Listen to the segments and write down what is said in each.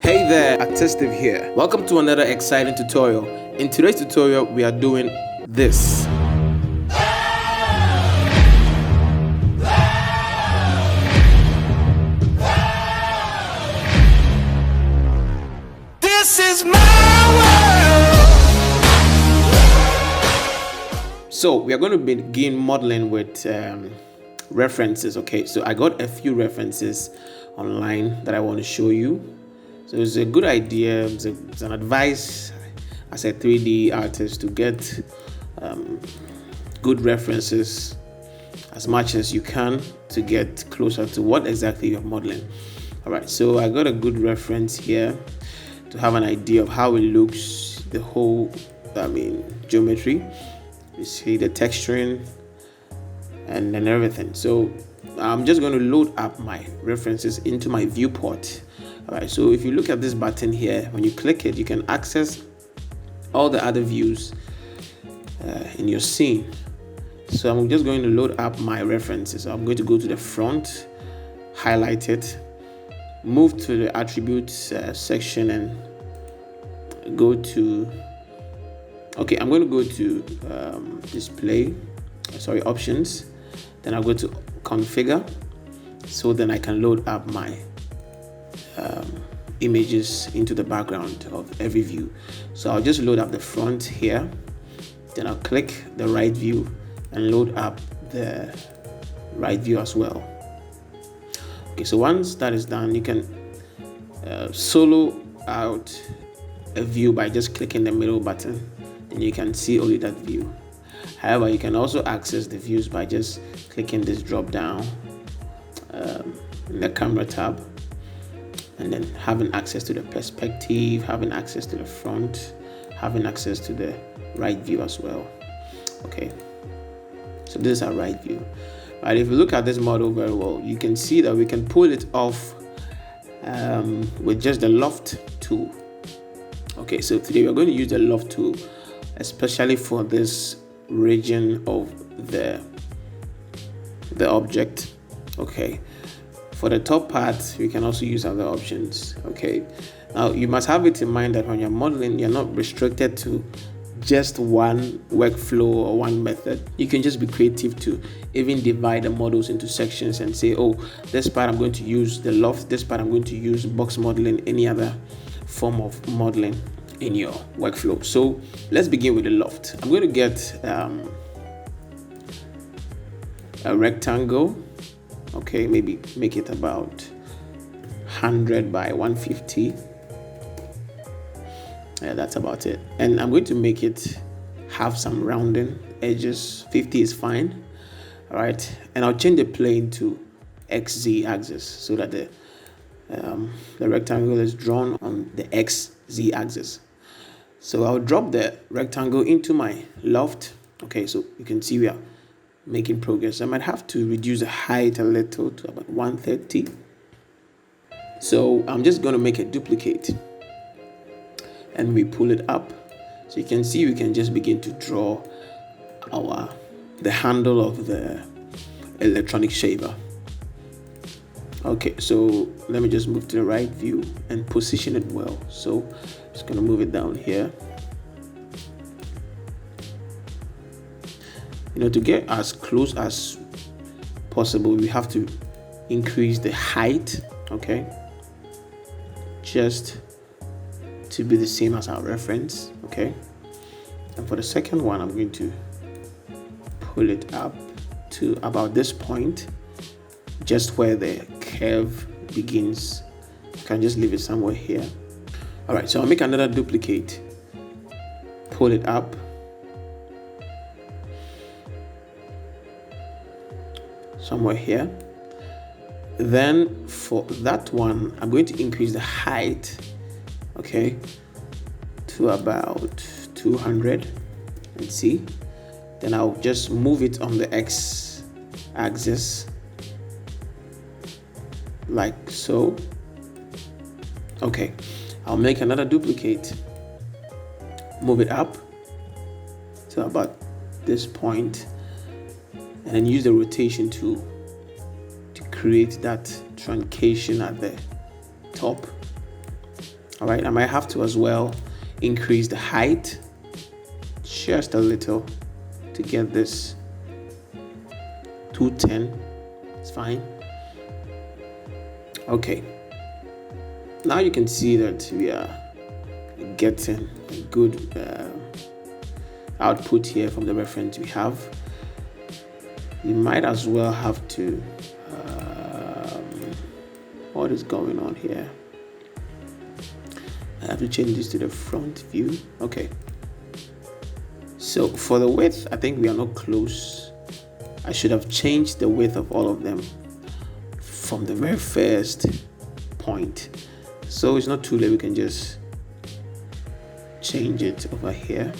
Hey there, Artisteve here. Welcome to another exciting tutorial. In today's tutorial, we are doing this. This is my world. So we are going to begin modeling with references. Okay, so I got a few references online that I want to show you. So it's a good idea, it's an advice as a 3D artist to get good references as much as you can to get closer to what exactly you're modeling. All right, so I got a good reference here to have an idea of how it looks, the whole, geometry. You see the texturing and then everything. So I'm just going to load up my references into my viewport. All right, so if you look at this button here, when you click it, you can access all the other views in your scene. So I'm just going to load up my references. So I'm going to go to the front, highlight it, move to the attributes section and go to, okay, I'm going to go to options. Then I'll go to configure. So then I can load up my images into the background of every view. So I'll just load up the front here, then I'll click the right view and load up the right view as well. Okay, so once that is done, you can solo out a view by just clicking the middle button and you can see only that view. However, you can also access the views by just clicking this drop down in the camera tab, and then having access to the perspective, having access to the front, having access to the right view as well. Okay, so this is our right view. But if you look at this model very well, you can see that we can pull it off with just the loft tool. Okay, so today we're going to use the loft tool, especially for this region of the object. Okay, for the top part, we can also use other options. Okay, now you must have it in mind that when you're modeling, you're not restricted to just one workflow or one method. You can just be creative to even divide the models into sections and say, oh, this part I'm going to use the loft, this part I'm going to use box modeling, any other form of modeling in your workflow. So let's begin with the loft. I'm going to get a rectangle. Okay, maybe make it about 100 by 150. Yeah, that's about it. And I'm going to make it have some rounding edges. 50 is fine. All right, and I'll change the plane to XZ axis so that the rectangle is drawn on the XZ axis. So I'll drop the rectangle into my loft. Okay, so you can see we are making progress. I might have to reduce the height a little to about 130. So I'm just going to make a duplicate and we pull it up. So you can see we can just begin to draw the handle of the electronic shaver. Okay, so let me just move to the right view and position it well. So I'm just going to move it down here. To get as close as possible, we have to increase the height, okay, just to be the same as our reference. Okay, and for the second one, I'm going to pull it up to about this point, just where the curve begins. You can just leave it somewhere here. All right, so I'll make another duplicate, pull it up, somewhere here. Then for that one, I'm going to increase the height, okay, to about 200 and see. Then I'll just move it on the X axis like so. Okay, I'll make another duplicate, move it up to about this point, and then use the rotation tool to create that truncation at the top. All right, I might have to as well increase the height just a little to get this 210. It's fine. Okay, now you can see that we are getting a good output here from the reference we have. You might as well have to what is going on here? I have to change this to the front view. Okay, so for the width, I think we are not close. I should have changed the width of all of them from the very first point. So it's not too late, we can just change it over here.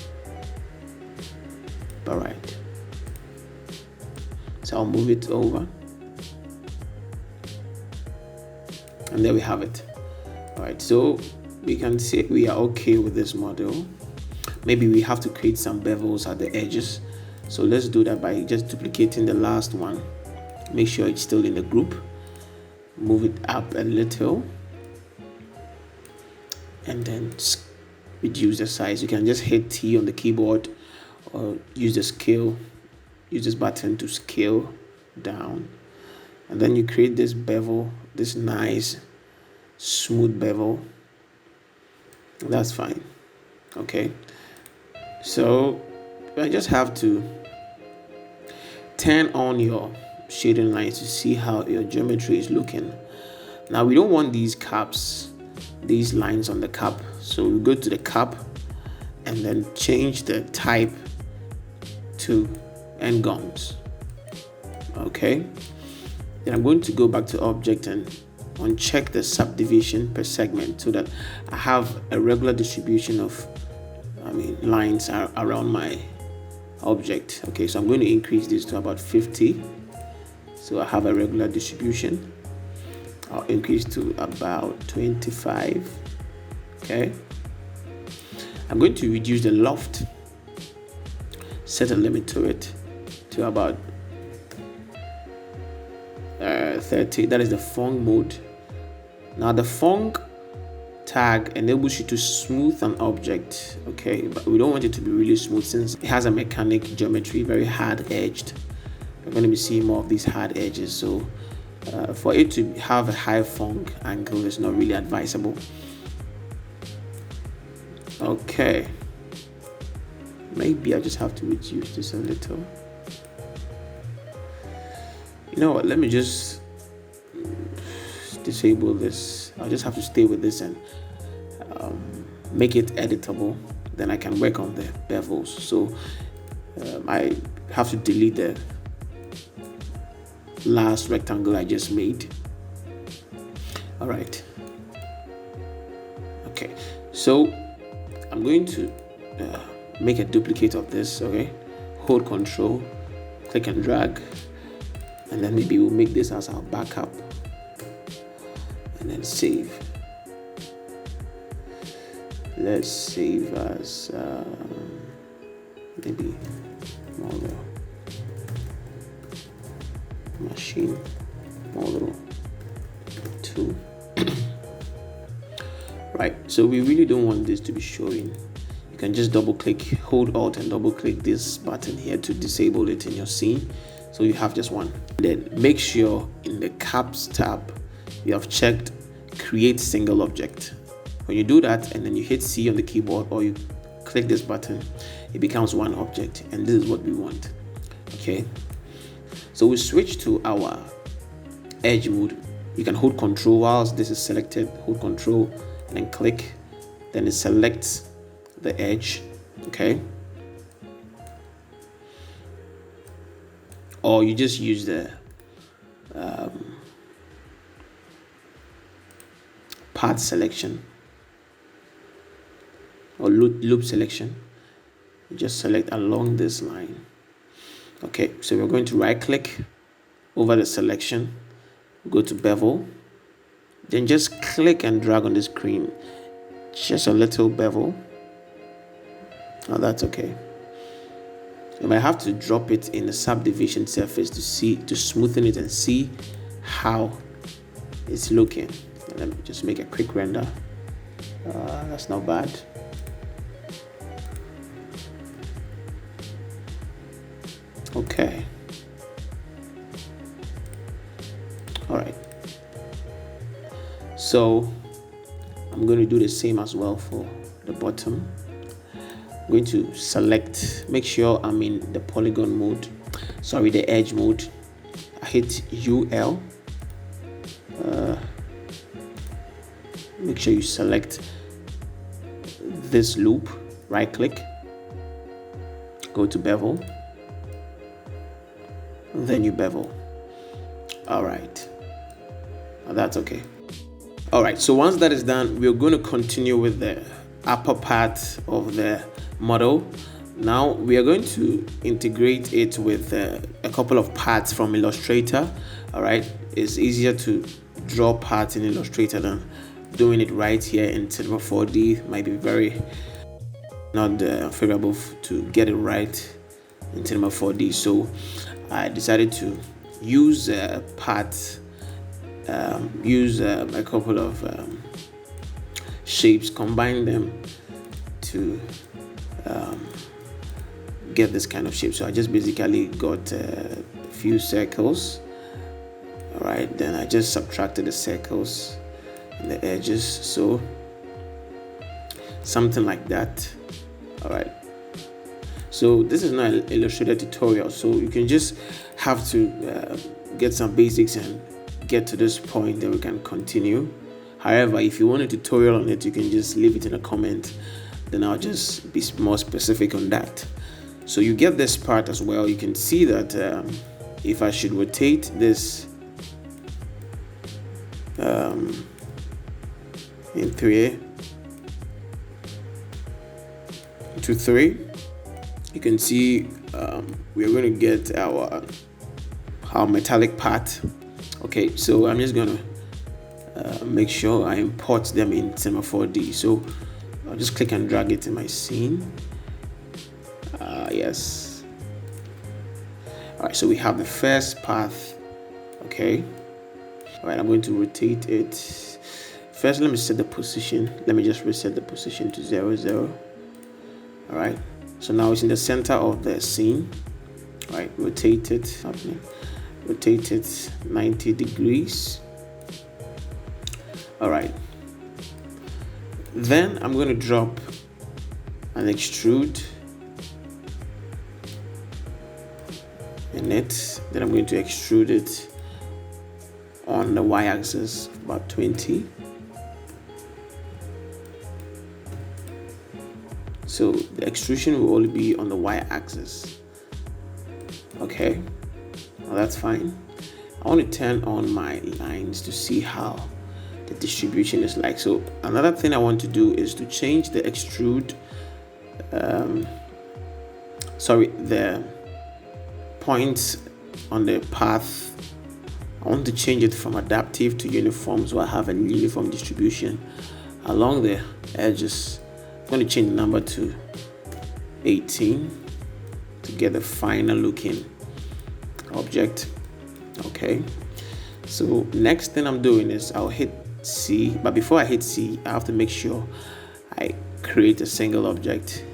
All right, so I'll move it over, and there we have it. All right, so we can see we are okay with this model. Maybe we have to create some bevels at the edges, so let's do that by just duplicating the last one. Make sure it's still in the group, move it up a little, and then reduce the size. You can just hit T on the keyboard or use the scale, use this button to scale down, and then you create this bevel, this nice smooth bevel. That's fine. Okay, so I just have to turn on your shading lines to see how your geometry is looking. Now we don't want these caps, these lines on the cap, so we go to the cap and then change the type to n-gons. Okay, then I'm going to go back to object and uncheck the subdivision per segment so that I have a regular distribution of lines around my object. Okay, so I'm going to increase this to about 50, so I have a regular distribution. I'll increase to about 25. Okay, I'm going to reduce the loft, set a limit to it to about 30. That is the Fong mode. Now the Fong tag enables you to smooth an object, okay, but we don't want it to be really smooth since it has a mechanic geometry, very hard edged. We're going to be seeing more of these hard edges, so for it to have a high Fong angle is not really advisable. Okay, maybe I just have to reduce this a little. You know what, let me just disable this. I'll just have to stay with this and make it editable, then I can work on the bevels. So I have to delete the last rectangle I just made. All right, okay, so I'm going to make a duplicate of this. Okay, hold Control, click and drag, and then maybe we'll make this as our backup and then save. Let's save as maybe model, machine model 2. Right, so we really don't want this to be showing. You can just double click, hold Alt and double click this button here to disable it in your scene, so you have just one. Then make sure in the caps tab you have checked create single object. When you do that and then you hit C on the keyboard or you click this button, it becomes one object, and this is what we want. Okay, so we switch to our edge mode. You can hold Control whilst this is selected, hold Control and then click, then it selects the edge. Okay, or you just use the path selection or loop selection. You just select along this line. Okay, so we're going to right click over the selection, go to bevel, then just click and drag on the screen, just a little bevel. Now that's okay. You might have to drop it in the subdivision surface to smoothen it and see how it's looking. Let me just make a quick render. That's not bad. Okay. All right. So I'm going to do the same as well for the bottom. I'm going to select, make sure I'm in the polygon mode, sorry, the edge mode. I hit UL. Make sure you select this loop, right click, go to bevel, then you bevel. All right, that's okay. All right, so once that is done, we're going to continue with the upper part of the model. Now we are going to integrate it with a couple of parts from Illustrator. All right, it's easier to draw parts in Illustrator than doing it right here in Cinema 4D. Might be very not favorable to get it right in Cinema 4D. So I decided to use parts, use a couple of shapes, combine them to get this kind of shape. So I just basically got a few circles. All right, then I just subtracted the circles and the edges, so something like that. All right, so this is not an Illustrator tutorial, so you can just have to get some basics and get to this point, then we can continue. However, if you want a tutorial on it, you can just leave it in a comment, then I'll just be more specific on that. So you get this part as well. You can see that if I should rotate this in 3 to 3, you can see we're going to get our metallic part. Okay, so I'm just going to make sure I import them in Cinema 4D. So I'll just click and drag it in my scene. Yes. All right, so we have the first path. Okay. All right, I'm going to rotate it. First, let me set the position. Let me just reset the position to 0, 0. All right, so now it's in the center of the scene. All right, rotate it. Rotate it 90 degrees. All right. Then I'm going to drop an extrude in it. Then I'm going to extrude it on the y-axis about 20. So the extrusion will only be on the y-axis. Okay, well, that's fine. I want to turn on my lines to see how the distribution is like. So another thing I want to do is to change the extrude, the points on the path. I want to change it from adaptive to uniform, so I have a uniform distribution along the edges. I'm going to change the number to 18 to get the final looking object. Okay, so next thing I'm doing is I'll hit C, but before I hit C, I have to make sure I create a single object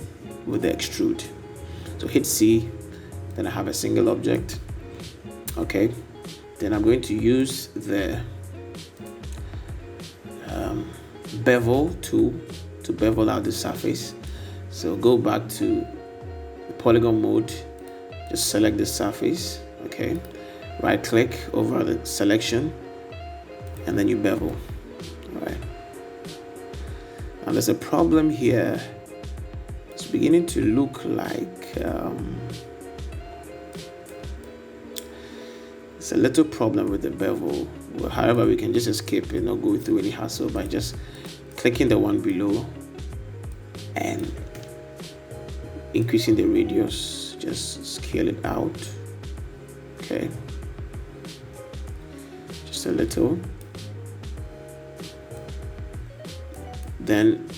with the extrude. So hit C, then I have a single object. Okay, then I'm going to use the bevel tool to bevel out the surface. So go back to the polygon mode, just select the surface. Okay, right click over the selection and then you bevel. All right, now there's a problem here. It's beginning to look like it's a little problem with the bevel. Well, however, we can just escape and not go through any hassle by just clicking the one below and increasing the radius. Just scale it out. Okay, just a little. Then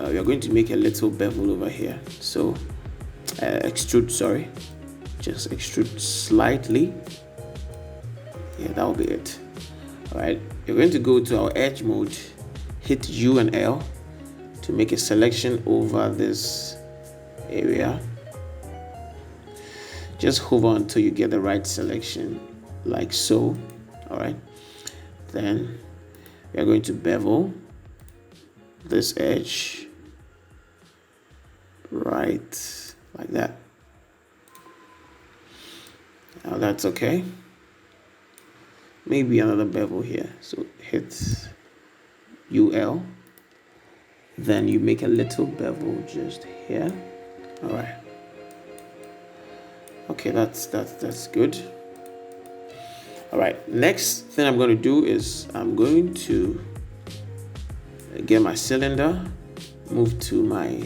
we are going to make a little bevel over here. So extrude, sorry, just extrude slightly. Yeah, that will be it. All right, we're going to go to our edge mode, hit U and L, to make a selection over this area. Just hover until you get the right selection, like so. All right, then we are going to bevel this edge right like that. Now that's okay. Maybe another bevel here, so hit UL, then you make a little bevel just here. All right, okay, that's good. All right, next thing I'm going to do is I'm going to get my cylinder, move to my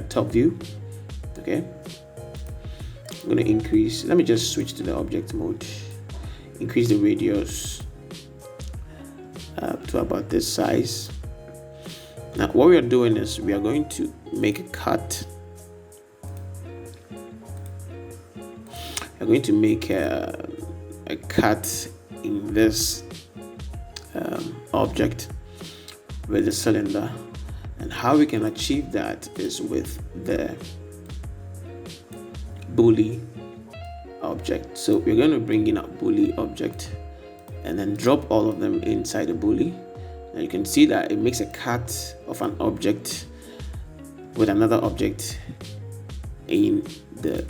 top view. Okay, I'm going to increase, let me just switch to the object mode, increase the radius to about this size. Now what we are doing is we are going to make a cut. We're going to make a cut in this object with the cylinder, and how we can achieve that is with the bully object. So we're going to bring in a bully object and then drop all of them inside the bully. Now you can see that it makes a cut of an object with another object in the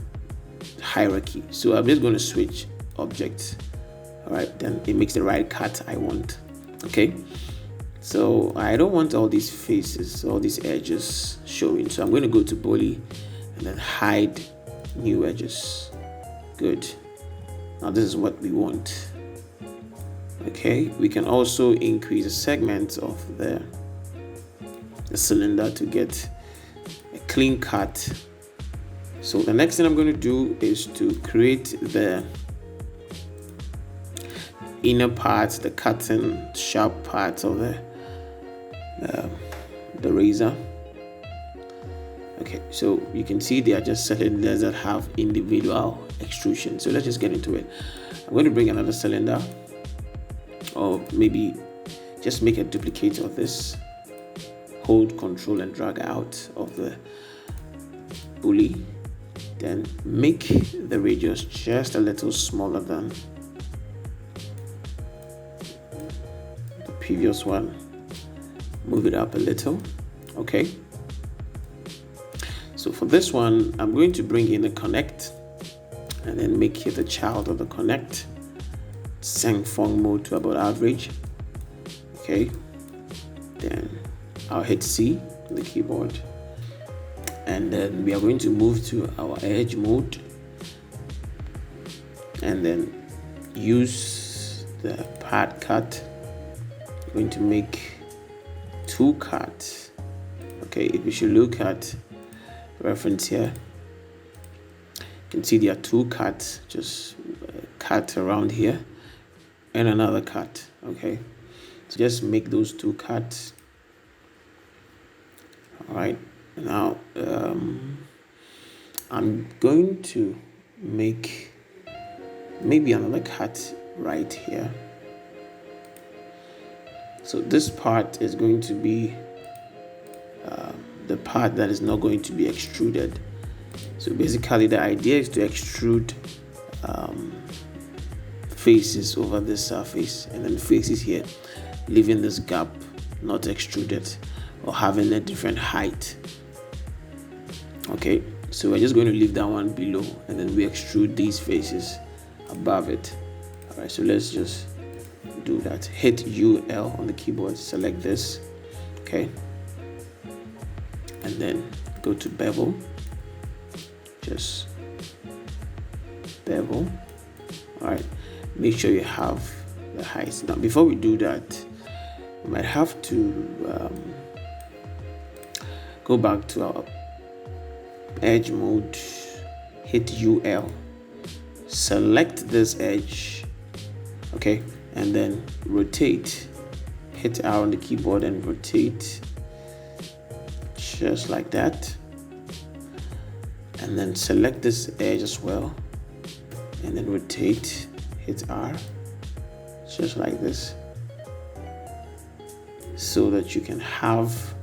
hierarchy. So I'm just going to switch objects. All right, then it makes the right cut I want. Okay, so I don't want all these faces, all these edges showing, so I'm going to go to bully and then hide new edges. Good. Now this is what we want. Okay, we can also increase the segments of the cylinder to get a clean cut. So the next thing I'm going to do is to create the inner parts, the cutting sharp parts of the razor. Okay, so you can see they are just cylinders that have individual extrusion. So let's just get into it. I'm going to bring another cylinder, or maybe just make a duplicate of this. Hold Control and drag out of the bully. Then make the radius just a little smaller than the previous one. Move it up a little. Okay. So for this one, I'm going to bring in a connect and then make it a child of the connect. Sang Fong mode to about average. Okay. Then I'll hit C on the keyboard. And then we are going to move to our edge mode and then use the part cut. I'm going to make 2 cuts. Okay, if you should look at reference here, you can see there are 2 cuts, just cut around here and another cut. Okay, so just make those 2 cuts. All right, now I'm going to make maybe another cut right here. So this part is going to be the part that is not going to be extruded. So basically the idea is to extrude faces over this surface and then faces here, leaving this gap not extruded or having a different height. Okay, so we're just going to leave that one below and then we extrude these faces above it. All right, so let's just do that. Hit UL on the keyboard, select this. Okay, and then go to bevel, just bevel. All right, make sure you have the height. Now before we do that, we might have to go back to our edge mode, hit UL, select this edge, okay, and then rotate. Hit R on the keyboard and rotate just like that, and then select this edge as well and then rotate, hit R just like this, so that you can have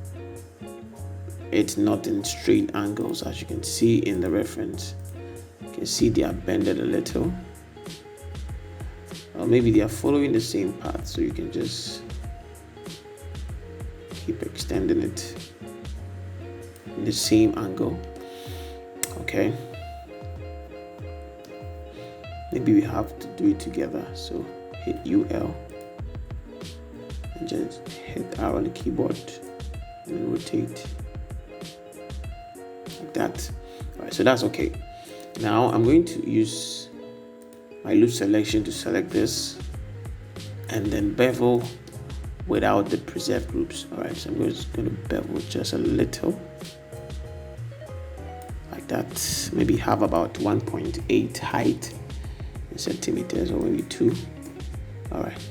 it's not in straight angles, as you can see in the reference. You can see they are bended a little, or maybe they are following the same path, so you can just keep extending it in the same angle. Okay, maybe we have to do it together, so hit UL and just hit R on the keyboard and rotate like that. All right, so that's okay. Now I'm going to use my loop selection to select this, and then bevel without the preserved groups. All right, so I'm just going to bevel just a little like that. Maybe have about 1.8 height in centimeters, or maybe 2. All right,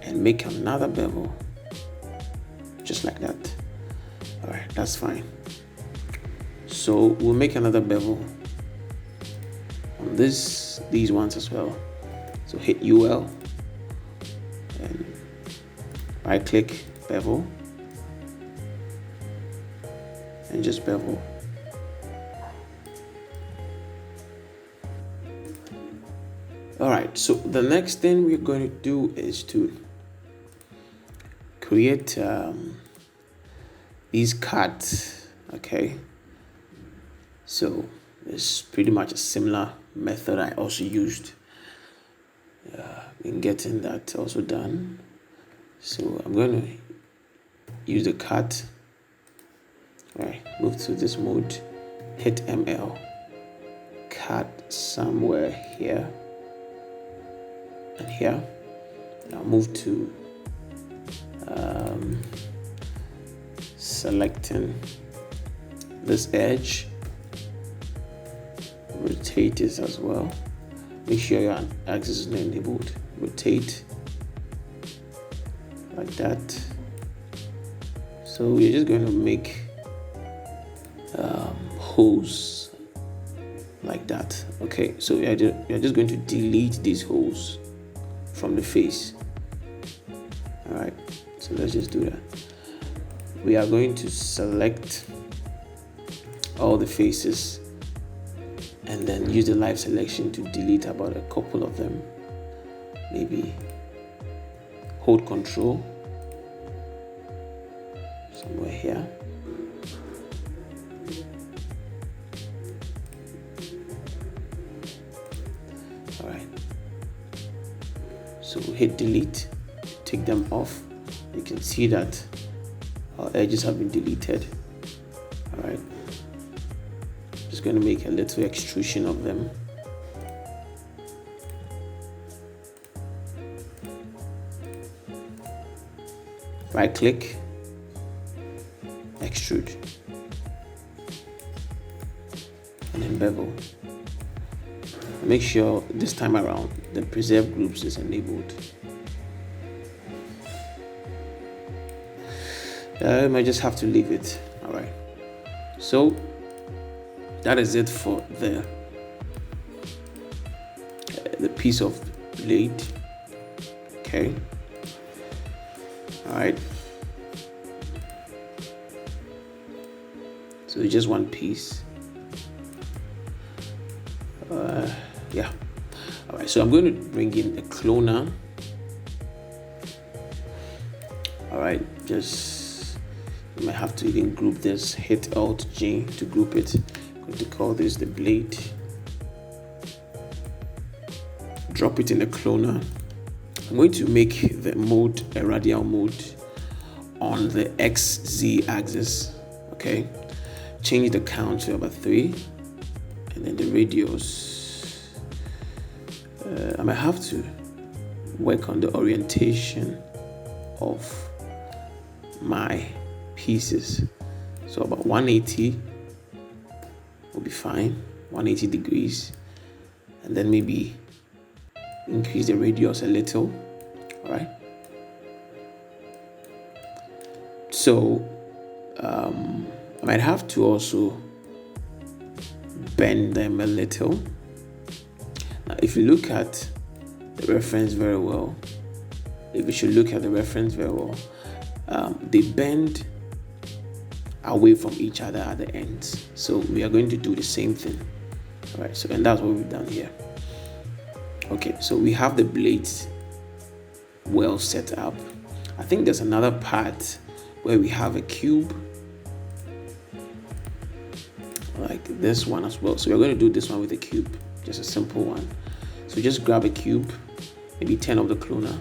and make another bevel just like that. All right, that's fine. So we'll make another bevel on these ones as well. So hit UL and right click, bevel, and just bevel. All right, so the next thing we're going to do is to create these cards. Okay, so it's pretty much a similar method I also used in getting that also done. So I'm going to use the cut. Right, move to this mode, hit ML, cut somewhere here and here. I'll move to selecting this edge, rotate it as well. Make sure your axis is not enabled. Rotate like that. So we're just going to make holes like that. Okay, so you're just going to delete these holes from the face. All right, so let's just do that. We are going to select all the faces and then use the live selection to delete about a couple of them. Maybe hold Control somewhere here. All right, so hit delete, take them off. You can see that our edges have been deleted. All right, just going to make a little extrusion of them. Right click, extrude, and then bevel. Make sure this time around the preserve groups is enabled. I might just have to leave it. All right, so that is it for the piece of blade. Okay, all right, so it's just one piece. Yeah, all right, so I'm going to bring in a cloner. All right, just you might have to even group this. Hit Alt G to group it. I'm going to call this the blade. Drop it in the cloner. I'm going to make the mode a radial mode on the XZ axis. Okay, change the count to about 3, and then the radius. I might have to work on the orientation of my pieces. So about 180 will be fine, 180 degrees, and then maybe increase the radius a little. All right, so I might have to also bend them a little. Now if you look at the reference very well, they bend away from each other at the ends. So we are going to do the same thing. All right, so and that's what we've done here. Okay, so we have the blades well set up. I think there's another part where we have a cube like this one as well. So we're going to do this one with a cube, just a simple one. So just grab a cube, maybe 10 of the cloner.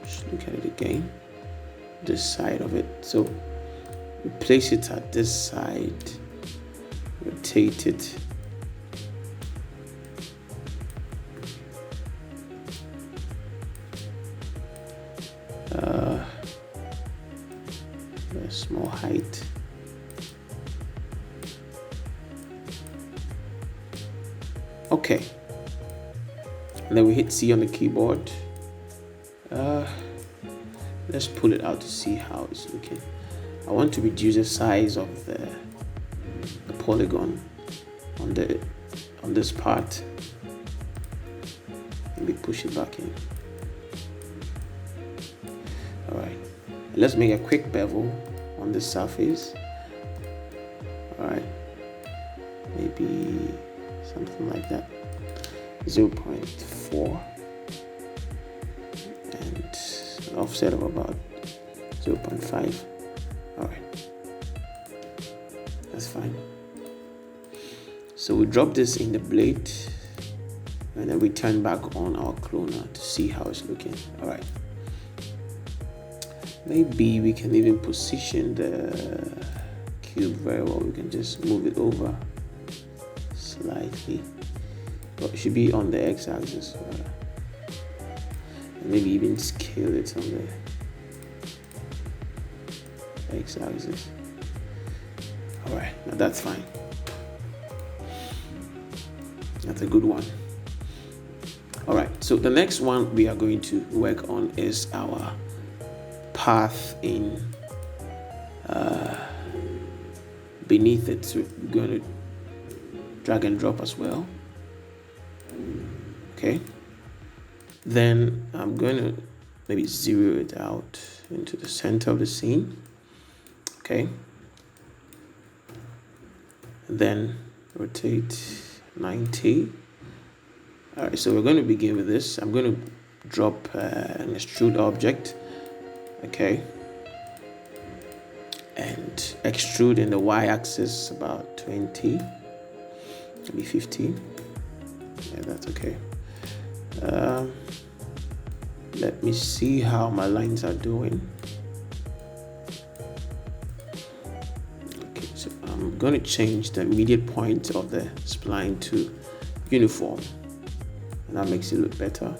Just look at it again, this side of it. So we place it at this side, rotate it. A small height. Okay. And then we hit C on the keyboard. Let's pull it out to see how it's looking. I want to reduce the size of the polygon on this part. Maybe push it back in. All right. Let's make a quick bevel on this surface. All right. Maybe something like that. 0.4 and an offset of about 0.5. All right, that's fine. So we drop this in the blade and then we turn back on our cloner to see how it's looking. All right, maybe we can even position the cube very well. We can just move it over slightly. But it should be on the x-axis. And maybe even scale it on the x-axis. All right, now that's fine. That's a good one. All right, so the next one we are going to work on is our path in beneath it. So we're going to drag and drop as well. Okay, then I'm going to maybe zero it out into the center of the scene. Okay, then rotate 90. All right, so we're going to begin with this. I'm going to drop an extrude object. Okay, and extrude in the y-axis about 20, maybe 15. Yeah, that's okay. Let me see how my lines are doing. Okay, so I'm going to change the immediate point of the spline to uniform, and that makes it look better.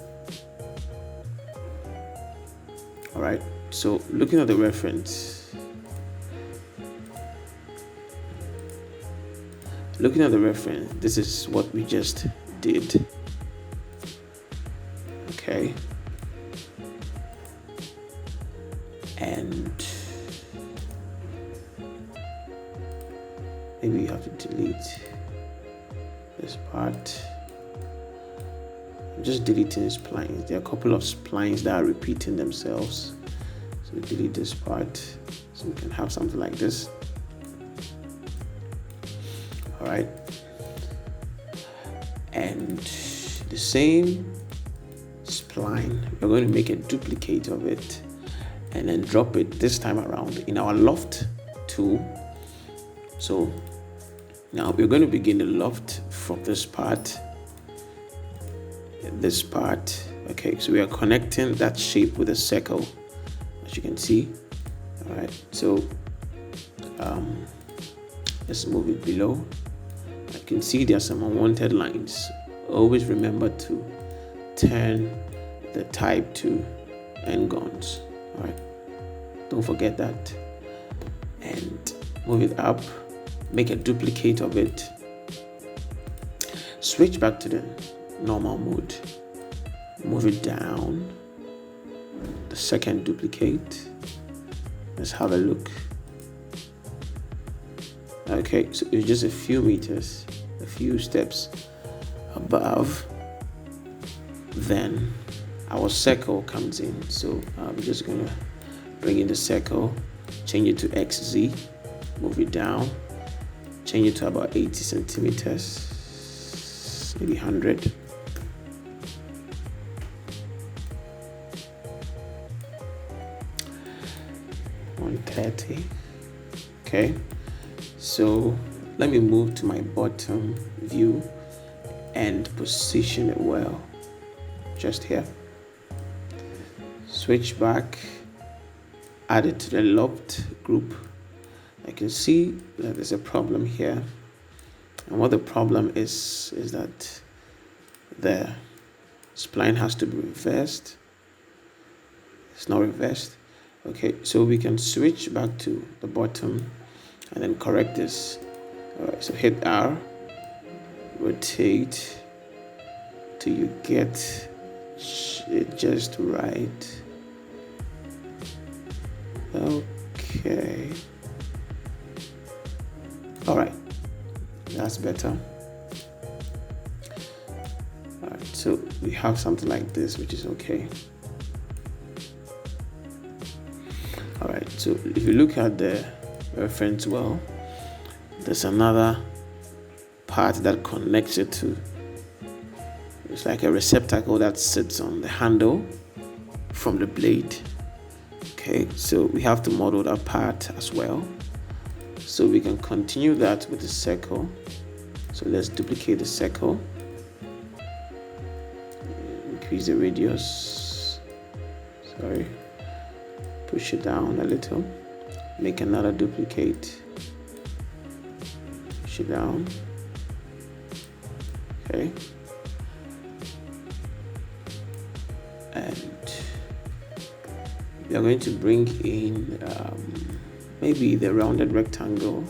All right, so looking at the reference, this is what we just did. Okay, and maybe you have to delete this part. I'm just deleting splines. There are a couple of splines that are repeating themselves, so delete this part so we can have something like this. All right, and the same spline, we're going to make a duplicate of it and then drop it this time around in our loft tool. So now we're going to begin the loft from this part. Okay, so we are connecting that shape with a circle, as you can see. All right, so let's move it below. I can see there are some unwanted lines. Always remember to turn the type to n-gons. All right, don't forget that. And move it up, make a duplicate of it, switch back to the normal mode, move it down, the second duplicate. Let's have a look. Okay, so it's just a few meters, a few steps above. Then our circle comes in. So I'm just gonna bring in the circle, change it to XZ, move it down, change it to about 80 centimeters, maybe 100. Okay, so let me move to my bottom view and position it well, just here. Switch back, add it to the loft group. I can see that there's a problem here, and what the problem is that the spline has to be reversed. It's not reversed. Okay, so we can switch back to the bottom and then correct this. All right, so hit R, rotate till you get it just right. Okay, all right, that's better. All right, so we have something like this, which is okay. All right, so if you look at the reference well, there's another part that connects it to, it's like a receptacle that sits on the handle from the blade. Okay, so we have to model that part as well. So we can continue that with the circle. So let's duplicate the circle, increase the radius, push it down a little, make another duplicate, push it down. Okay, and we are going to bring in maybe the rounded rectangle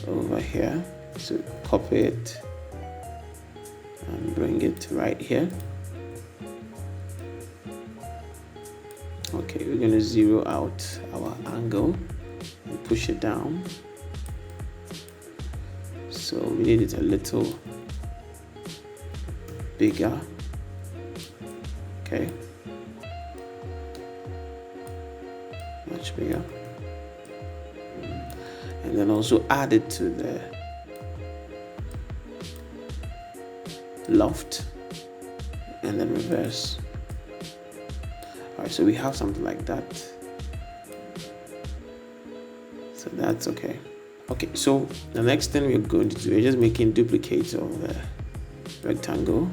over here. So copy it and bring it right here. Okay, we're going to zero out our angle and push it down. So we need it a little bigger. Okay, much bigger. And then also add it to the loft and then reverse. Alright, so we have something like that. So that's okay. Okay, so the next thing we're going to do is just making duplicates of the rectangle.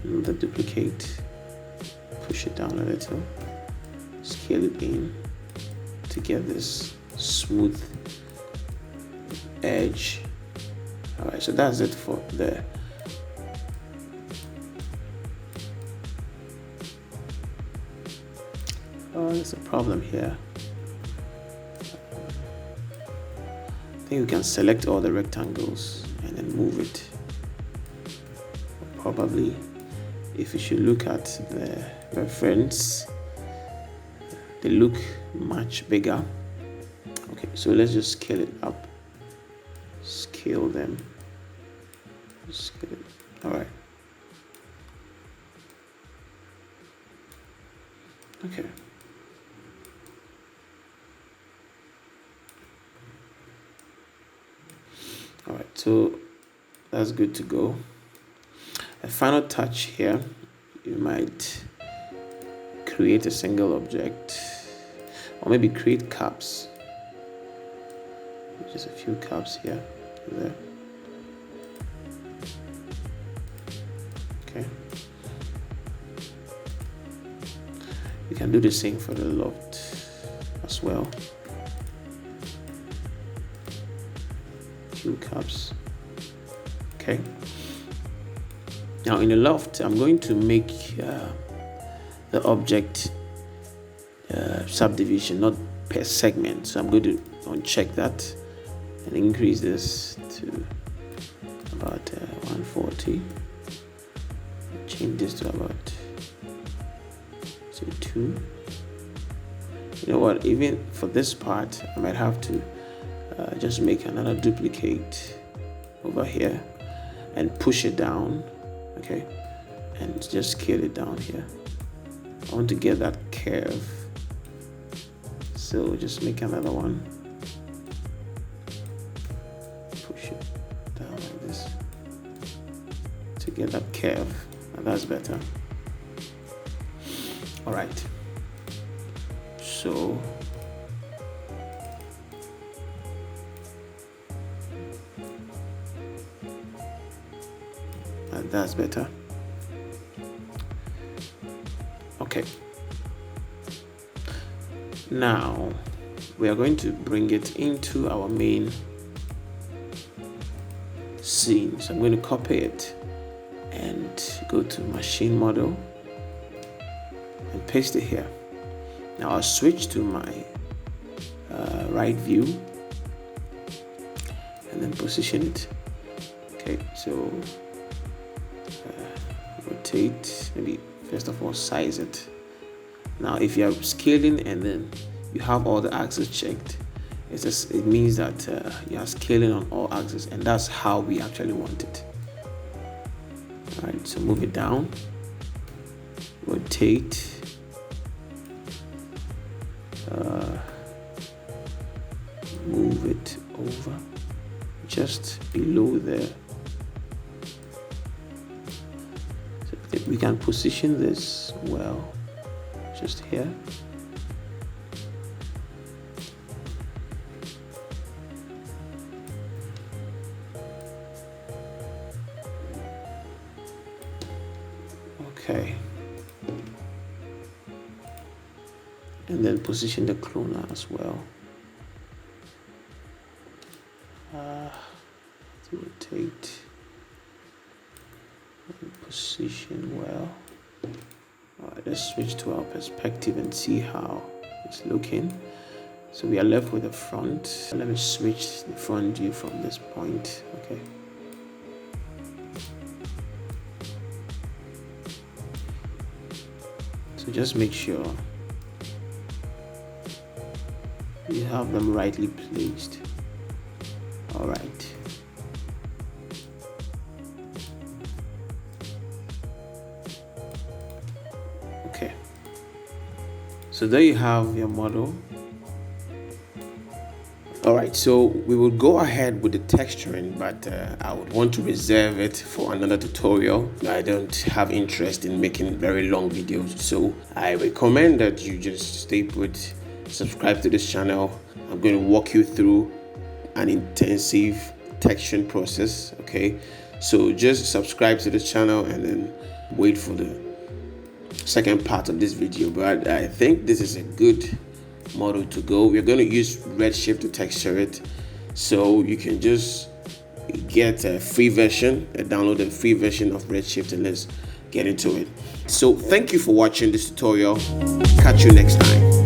Another duplicate. Push it down a little. Scale it in to get this smooth edge. Alright, so that's it for the there's a problem here. I think we can select all the rectangles and then move it. Probably, if you should look at the reference, they look much bigger. Okay, so let's just scale it up. Scale them. Scale it. All right. Okay. All right, so that's good to go. A final touch here, you might create a single object or maybe create caps. Just a few caps here, there. Okay. You can do the same for the loft as well. Few caps. Okay. Now in the loft, I'm going to make the object subdivision, not per segment. So I'm going to uncheck that and increase this to about 140. Change this to about 2. You know what? Even for this part, I might have to just make another duplicate over here and push it down. Okay, and just scale it down here. I want to get that curve, so just make another one, push it down like this to get that curve, and that's better. All right, so that's better. Okay, now we are going to bring it into our main scene. So I'm going to copy it and go to machine model and paste it here. Now I'll switch to my right view and then position it. Okay, so rotate, maybe first of all size it. Now if you are scaling and then you have all the axes checked, it means that you are scaling on all axes, and that's how we actually want it. All right, so move it down, rotate, move it over just below there. So we can position this well just here. Okay, and then position the cloner as well. Rotate and position well. All right, let's switch to our perspective and see how it's looking. So we are left with the front. Let me switch the front view from this point. Okay. So just make sure you have them rightly placed. All right. Okay. So there you have your model. All right, so we will go ahead with the texturing, but I would want to reserve it for another tutorial. I don't have interest in making very long videos, so I recommend that you just stay put, subscribe to this channel. I'm going to walk you through an intensive texturing process, okay? So just subscribe to this channel and then wait for the second part of this video. But I think this is a good model to go. We're going to use Redshift to texture it, so you can just get a free version, download a free version of Redshift, and let's get into it. So thank you for watching this tutorial. Catch you next time.